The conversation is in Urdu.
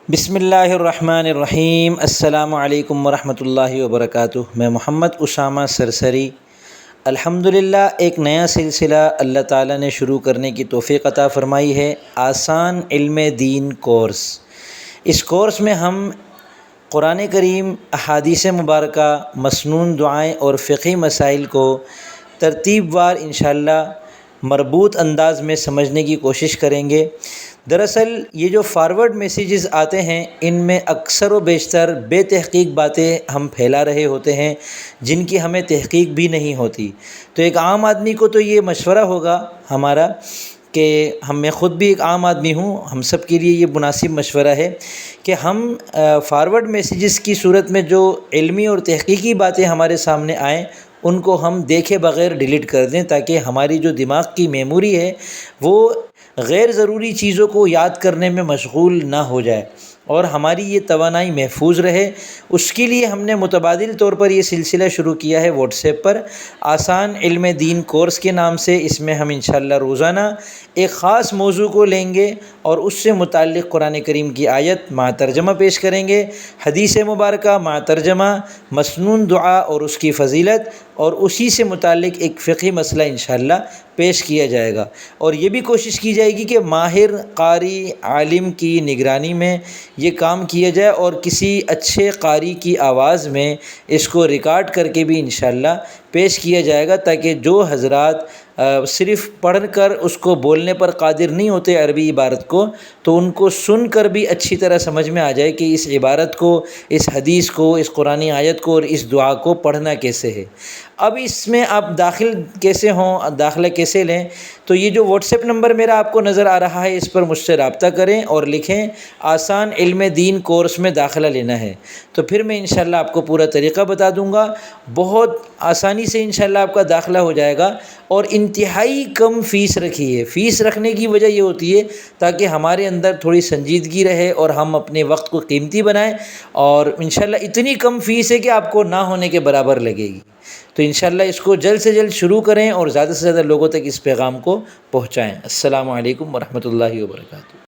بسم اللہ الرحمن الرحیم۔ السلام علیکم ورحمۃ اللہ وبرکاتہ۔ میں محمد اسامہ سرسری الحمدللہ ایک نیا سلسلہ اللہ تعالیٰ نے شروع کرنے کی توفیق عطا فرمائی ہے، آسان علم دین کورس۔ اس کورس میں ہم قرآن کریم، احادیث مبارکہ، مسنون دعائیں اور فقہی مسائل کو ترتیب وار انشاءاللہ مربوط انداز میں سمجھنے کی کوشش کریں گے۔ دراصل یہ جو فارورڈ میسیجز آتے ہیں ان میں اکثر و بیشتر بے تحقیق باتیں ہم پھیلا رہے ہوتے ہیں جن کی ہمیں تحقیق بھی نہیں ہوتی۔ تو ایک عام آدمی کو تو یہ مشورہ ہوگا ہمارا کہ میں خود بھی ایک عام آدمی ہوں، ہم سب کے لیے یہ مناسب مشورہ ہے کہ ہم فارورڈ میسیجز کی صورت میں جو علمی اور تحقیقی باتیں ہمارے سامنے آئیں ان کو ہم دیکھے بغیر ڈیلیٹ کر دیں، تاکہ ہماری جو دماغ کی میموری ہے وہ غیر ضروری چیزوں کو یاد کرنے میں مشغول نہ ہو جائے اور ہماری یہ توانائی محفوظ رہے۔ اس کے لیے ہم نے متبادل طور پر یہ سلسلہ شروع کیا ہے واٹس ایپ پر، آسان علم دین کورس کے نام سے۔ اس میں ہم انشاءاللہ روزانہ ایک خاص موضوع کو لیں گے اور اس سے متعلق قرآن کریم کی آیت مع ترجمہ پیش کریں گے، حدیث مبارکہ مع ترجمہ، مسنون دعا اور اس کی فضیلت، اور اسی سے متعلق ایک فقہی مسئلہ انشاءاللہ پیش کیا جائے گا۔ اور یہ بھی کوشش کی جائے گی کہ ماہر قاری عالم کی نگرانی میں یہ کام کیا جائے اور کسی اچھے قاری کی آواز میں اس کو ریکارڈ کر کے بھی انشاءاللہ پیش کیا جائے گا، تاکہ جو حضرات صرف پڑھ کر اس کو بولنے پر قادر نہیں ہوتے عربی عبارت کو، تو ان کو سن کر بھی اچھی طرح سمجھ میں آ جائے کہ اس عبارت کو، اس حدیث کو، اس قرآنی آیت کو اور اس دعا کو پڑھنا کیسے ہے۔ اب اس میں آپ داخل کیسے ہوں، داخلہ کیسے لیں، تو یہ جو واٹس ایپ نمبر میرا آپ کو نظر آ رہا ہے اس پر مجھ سے رابطہ کریں اور لکھیں آسان علم دین کورس میں داخلہ لینا ہے، تو پھر میں انشاءاللہ آپ کو پورا طریقہ بتا دوں گا۔ بہت آسانی سے انشاءاللہ آپ کا داخلہ ہو جائے گا، اور انتہائی کم فیس رکھی ہے۔ فیس رکھنے کی وجہ یہ ہوتی ہے تاکہ ہمارے اندر تھوڑی سنجیدگی رہے اور ہم اپنے وقت کو قیمتی بنائیں، اور انشاءاللہ اتنی کم فیس ہے کہ آپ کو نہ ہونے کے برابر لگے گی۔ تو انشاءاللہ اس کو جلد سے جلد شروع کریں اور زیادہ سے زیادہ لوگوں تک اس پیغام کو پہنچائیں۔ السلام علیکم ورحمۃ اللہ وبرکاتہ۔